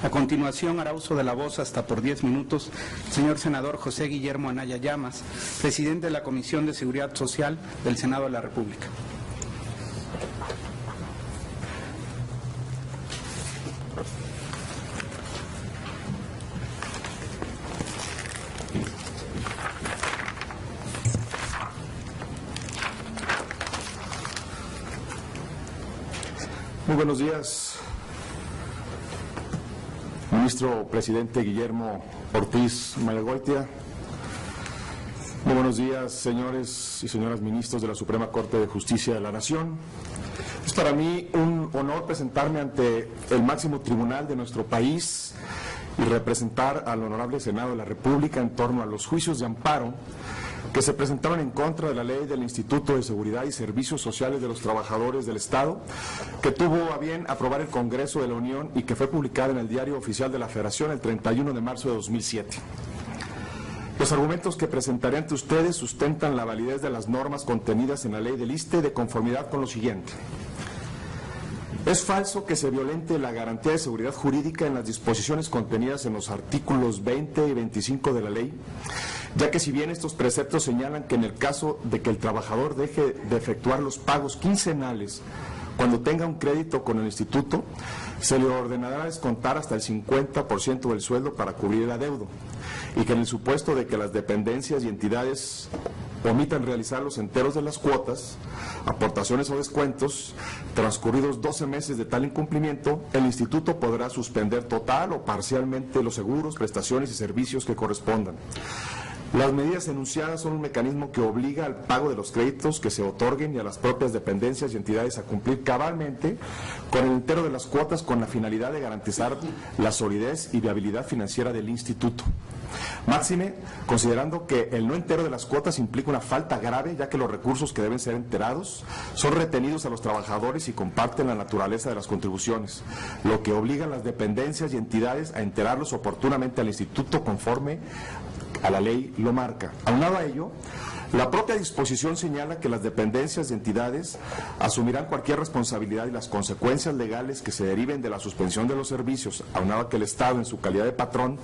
A continuación, hará uso de la voz hasta por 10 minutos el señor senador José Guillermo Anaya Llamas, presidente de la Comisión de Seguridad Social del Senado de la República. Muy buenos días, ministro presidente Guillermo Ortiz Mayagoitia. Muy buenos días, señores y señoras ministros de la Suprema Corte de Justicia de la Nación. Es para mí un honor presentarme ante el máximo tribunal de nuestro país y representar al honorable Senado de la República en torno a los juicios de amparo que se presentaron en contra de la ley del Instituto de Seguridad y Servicios Sociales de los Trabajadores del Estado, que tuvo a bien aprobar el Congreso de la Unión y que fue publicada en el Diario Oficial de la Federación el 31 de marzo de 2007. Los argumentos que presentaré ante ustedes sustentan la validez de las normas contenidas en la ley del ISSSTE de conformidad con lo siguiente. Es falso que se violente la garantía de seguridad jurídica en las disposiciones contenidas en los artículos 20 y 25 de la ley, ya que si bien estos preceptos señalan que en el caso de que el trabajador deje de efectuar los pagos quincenales cuando tenga un crédito con el instituto, se le ordenará descontar hasta el 50% del sueldo para cubrir el adeudo, y que en el supuesto de que las dependencias y entidades omitan realizar los enteros de las cuotas, aportaciones o descuentos, transcurridos 12 meses de tal incumplimiento, el instituto podrá suspender total o parcialmente los seguros, prestaciones y servicios que correspondan. Las medidas enunciadas son un mecanismo que obliga al pago de los créditos que se otorguen y a las propias dependencias y entidades a cumplir cabalmente con el entero de las cuotas con la finalidad de garantizar la solidez y viabilidad financiera del instituto. Máxime, considerando que el no entero de las cuotas implica una falta grave, ya que los recursos que deben ser enterados son retenidos a los trabajadores y comparten la naturaleza de las contribuciones, lo que obliga a las dependencias y entidades a enterarlos oportunamente al instituto conforme a la ley lo marca. Aunado a ello, la propia disposición señala que las dependencias y entidades asumirán cualquier responsabilidad y las consecuencias legales que se deriven de la suspensión de los servicios, aunado a que el Estado, en su calidad de patrón,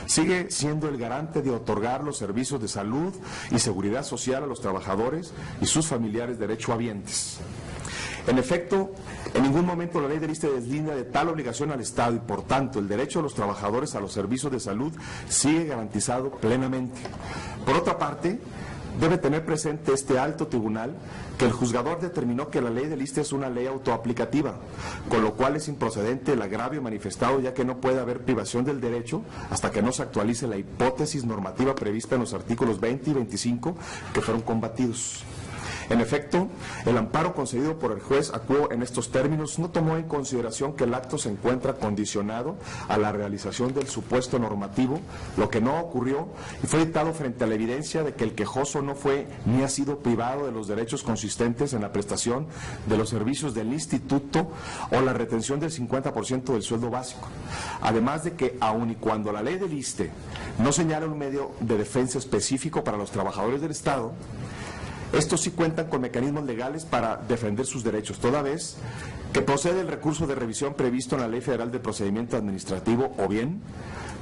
sigue siendo el garante de otorgar los servicios de salud y seguridad social a los trabajadores y sus familiares derechohabientes. En efecto, en ningún momento la ley del ISSSTE deslinda de tal obligación al Estado y, por tanto, el derecho de los trabajadores a los servicios de salud sigue garantizado plenamente. Por otra parte, debe tener presente este alto tribunal que el juzgador determinó que la ley del ISSSTE es una ley autoaplicativa, con lo cual es improcedente el agravio manifestado, ya que no puede haber privación del derecho hasta que no se actualice la hipótesis normativa prevista en los artículos 20 y 25 que fueron combatidos. En efecto, el amparo concedido por el juez Acuo en estos términos no tomó en consideración que el acto se encuentra condicionado a la realización del supuesto normativo, lo que no ocurrió, y fue dictado frente a la evidencia de que el quejoso no fue ni ha sido privado de los derechos consistentes en la prestación de los servicios del instituto o la retención del 50% del sueldo básico. Además de que, aun y cuando la ley del ISSSTE no señala un medio de defensa específico para los trabajadores del Estado, estos sí cuentan con mecanismos legales para defender sus derechos, toda vez que procede el recurso de revisión previsto en la Ley Federal de Procedimiento Administrativo, o bien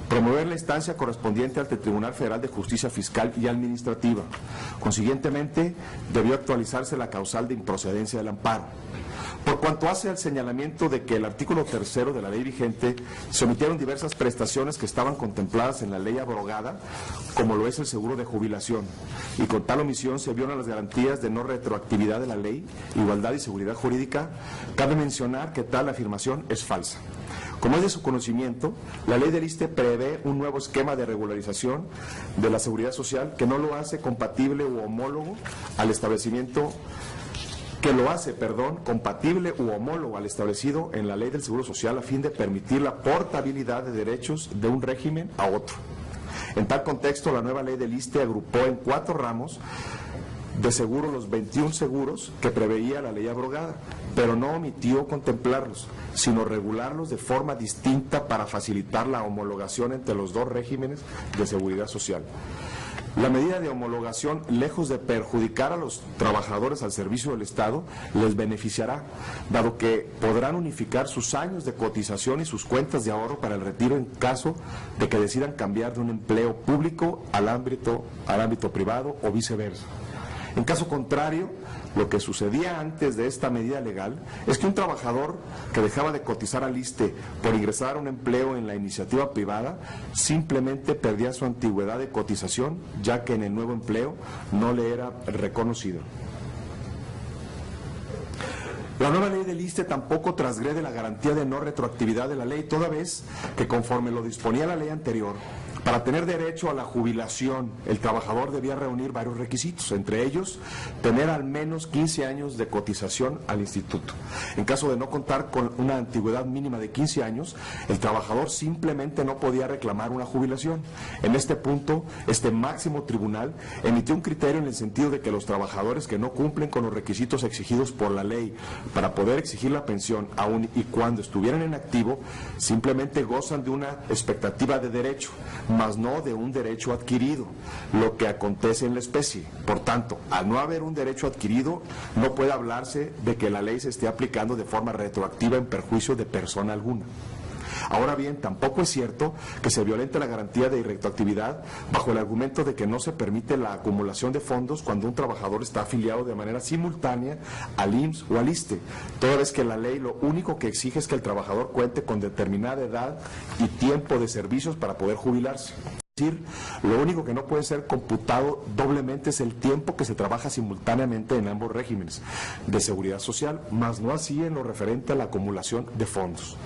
promover la instancia correspondiente ante el Tribunal Federal de Justicia Fiscal y Administrativa. Consiguientemente, debió actualizarse la causal de improcedencia del amparo. Por cuanto hace al señalamiento de que el artículo 3 de la ley vigente se omitieron diversas prestaciones que estaban contempladas en la ley abrogada, como lo es el seguro de jubilación, y con tal omisión se violan las garantías de no retroactividad de la ley, igualdad y seguridad jurídica, cabe mencionar que tal afirmación es falsa. Como es de su conocimiento, la ley del ISSSTE prevé un nuevo esquema de regularización de la seguridad social que no lo hace compatible u homólogo al establecimiento compatible u homólogo al establecido en la Ley del Seguro Social a fin de permitir la portabilidad de derechos de un régimen a otro. En tal contexto, la nueva ley del ISSSTE agrupó en 4 ramos de seguro los 21 seguros que preveía la ley abrogada, pero no omitió contemplarlos, sino regularlos de forma distinta para facilitar la homologación entre los dos regímenes de seguridad social. La medida de homologación, lejos de perjudicar a los trabajadores al servicio del Estado, les beneficiará, dado que podrán unificar sus años de cotización y sus cuentas de ahorro para el retiro en caso de que decidan cambiar de un empleo público al ámbito privado o viceversa. En caso contrario, lo que sucedía antes de esta medida legal es que un trabajador que dejaba de cotizar al ISSSTE por ingresar a un empleo en la iniciativa privada simplemente perdía su antigüedad de cotización, ya que en el nuevo empleo no le era reconocido. La nueva ley del ISSSTE tampoco transgrede la garantía de no retroactividad de la ley, toda vez que conforme lo disponía la ley anterior, para tener derecho a la jubilación, el trabajador debía reunir varios requisitos, entre ellos, tener al menos 15 años de cotización al instituto. En caso de no contar con una antigüedad mínima de 15 años, el trabajador simplemente no podía reclamar una jubilación. En este punto, este máximo tribunal emitió un criterio en el sentido de que los trabajadores que no cumplen con los requisitos exigidos por la ley para poder exigir la pensión, aun y cuando estuvieran en activo, simplemente gozan de una expectativa de derecho, mas no de un derecho adquirido, lo que acontece en la especie. Por tanto, al no haber un derecho adquirido, no puede hablarse de que la ley se esté aplicando de forma retroactiva en perjuicio de persona alguna. Ahora bien, tampoco es cierto que se violente la garantía de irretroactividad bajo el argumento de que no se permite la acumulación de fondos cuando un trabajador está afiliado de manera simultánea al IMSS o al ISSSTE, toda vez que la ley lo único que exige es que el trabajador cuente con determinada edad y tiempo de servicios para poder jubilarse. Es decir, lo único que no puede ser computado doblemente es el tiempo que se trabaja simultáneamente en ambos regímenes de seguridad social, mas no así en lo referente a la acumulación de fondos.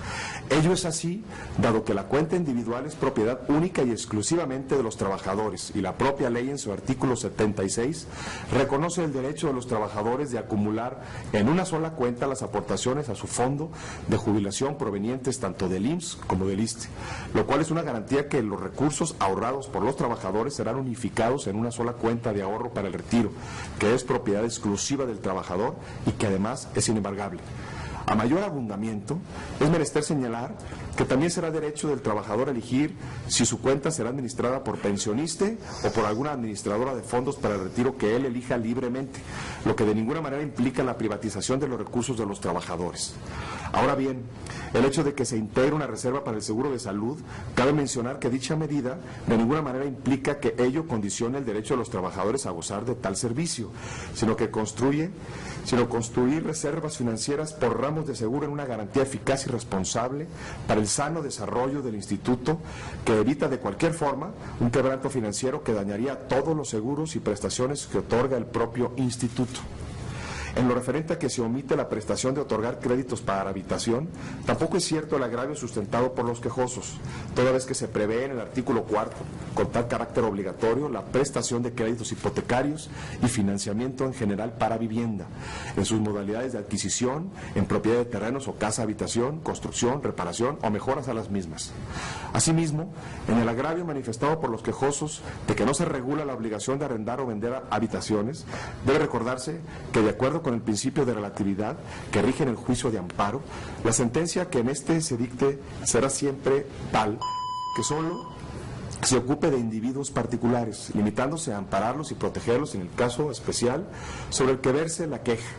Ello es así, dado que la cuenta individual es propiedad única y exclusivamente de los trabajadores, y la propia ley en su artículo 76 reconoce el derecho de los trabajadores de acumular en una sola cuenta las aportaciones a su fondo de jubilación provenientes tanto del IMSS como del ISSSTE, lo cual es una garantía que los recursos ahorrados por los trabajadores serán unificados en una sola cuenta de ahorro para el retiro, que es propiedad exclusiva del trabajador y que además es inembargable. A mayor abundamiento, es menester señalar que también será derecho del trabajador elegir si su cuenta será administrada por pensioniste o por alguna administradora de fondos para el retiro que él elija libremente, lo que de ninguna manera implica la privatización de los recursos de los trabajadores. Ahora bien, el hecho de que se integre una reserva para el seguro de salud, cabe mencionar que dicha medida de ninguna manera implica que ello condicione el derecho de los trabajadores a gozar de tal servicio, sino construir reservas financieras por ramos de seguro en una garantía eficaz y responsable para el sano desarrollo del instituto, que evita de cualquier forma un quebranto financiero que dañaría todos los seguros y prestaciones que otorga el propio instituto. En lo referente a que se omite la prestación de otorgar créditos para habitación, tampoco es cierto el agravio sustentado por los quejosos, toda vez que se prevé en el artículo 4, con tal carácter obligatorio, la prestación de créditos hipotecarios y financiamiento en general para vivienda, en sus modalidades de adquisición, en propiedad de terrenos o casa habitación, construcción, reparación o mejoras a las mismas. Asimismo, en el agravio manifestado por los quejosos de que no se regula la obligación de arrendar o vender habitaciones, debe recordarse que, de acuerdo con el principio de relatividad que rige en el juicio de amparo, la sentencia que en este se dicte será siempre tal que solo se ocupe de individuos particulares, limitándose a ampararlos y protegerlos en el caso especial sobre el que verse la queja,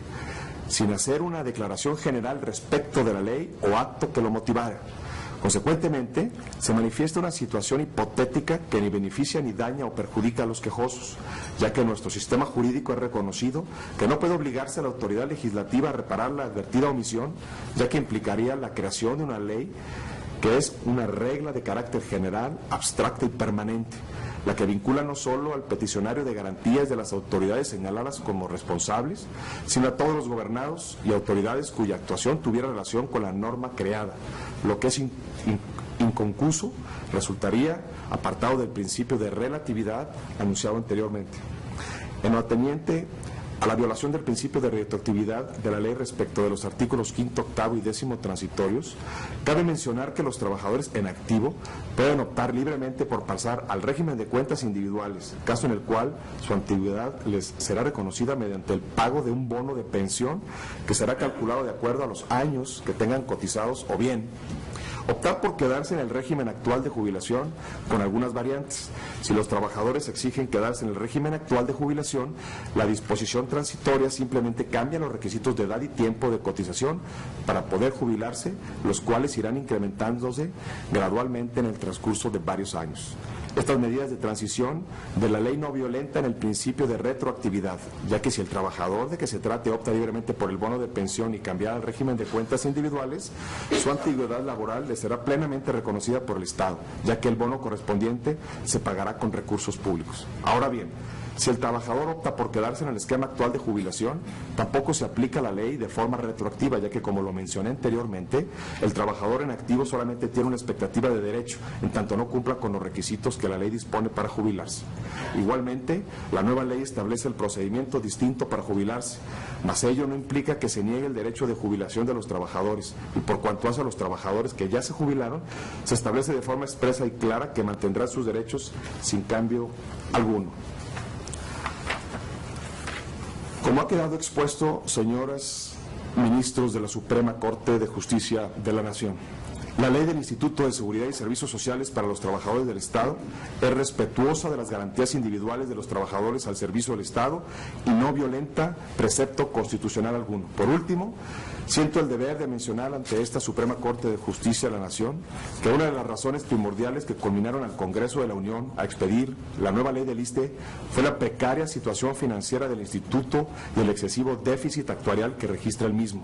sin hacer una declaración general respecto de la ley o acto que lo motivara. Consecuentemente, se manifiesta una situación hipotética que ni beneficia ni daña o perjudica a los quejosos, ya que nuestro sistema jurídico es reconocido que no puede obligarse a la autoridad legislativa a reparar la advertida omisión, ya que implicaría la creación de una ley que es una regla de carácter general, abstracta y permanente, la que vincula no solo al peticionario de garantías de las autoridades señaladas como responsables, sino a todos los gobernados y autoridades cuya actuación tuviera relación con la norma creada, lo que es inconcuso resultaría apartado del principio de relatividad anunciado anteriormente. En lo ateniente a la violación del principio de retroactividad de la ley respecto de los artículos 5º, 8º y 10º transitorios, cabe mencionar que los trabajadores en activo pueden optar libremente por pasar al régimen de cuentas individuales, caso en el cual su antigüedad les será reconocida mediante el pago de un bono de pensión que será calculado de acuerdo a los años que tengan cotizados, o bien Optar por quedarse en el régimen actual de jubilación con algunas variantes. Si los trabajadores exigen quedarse en el régimen actual de jubilación, la disposición transitoria simplemente cambia los requisitos de edad y tiempo de cotización para poder jubilarse, los cuales irán incrementándose gradualmente en el transcurso de varios años. Estas medidas de transición de la ley no violentan el principio de retroactividad, ya que si el trabajador de que se trate opta libremente por el bono de pensión y cambiar al régimen de cuentas individuales, su antigüedad laboral le será plenamente reconocida por el Estado, ya que el bono correspondiente se pagará con recursos públicos. Ahora bien, si el trabajador opta por quedarse en el esquema actual de jubilación, tampoco se aplica la ley de forma retroactiva, ya que, como lo mencioné anteriormente, el trabajador en activo solamente tiene una expectativa de derecho, en tanto no cumpla con los requisitos que la ley dispone para jubilarse. Igualmente, la nueva ley establece el procedimiento distinto para jubilarse, mas ello no implica que se niegue el derecho de jubilación de los trabajadores, y por cuanto hace a los trabajadores que ya se jubilaron, se establece de forma expresa y clara que mantendrán sus derechos sin cambio alguno. Como ha quedado expuesto, señoras ministros de la Suprema Corte de Justicia de la Nación, la ley del Instituto de Seguridad y Servicios Sociales para los Trabajadores del Estado es respetuosa de las garantías individuales de los trabajadores al servicio del Estado y no violenta precepto constitucional alguno. Por último, siento el deber de mencionar ante esta Suprema Corte de Justicia de la Nación que una de las razones primordiales que culminaron al Congreso de la Unión a expedir la nueva ley del ISSSTE fue la precaria situación financiera del Instituto y el excesivo déficit actuarial que registra el mismo.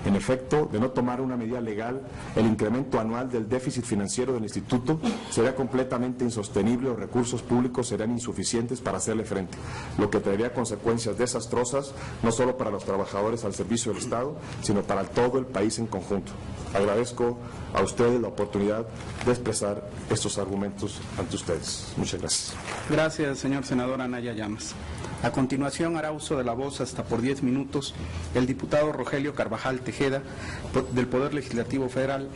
En efecto, de no tomar una medida legal, el incremento anual del déficit financiero del Instituto será completamente insostenible, los recursos públicos serán insuficientes para hacerle frente, lo que traería consecuencias desastrosas no solo para los trabajadores al servicio del Estado, sino para todo el país en conjunto. Agradezco a ustedes la oportunidad de expresar estos argumentos ante ustedes. Muchas gracias. Gracias, señor senador Anaya Llamas. A continuación hará uso de la voz hasta por 10 minutos el diputado Rogelio Carvajal Tejeda, del Poder Legislativo Federal,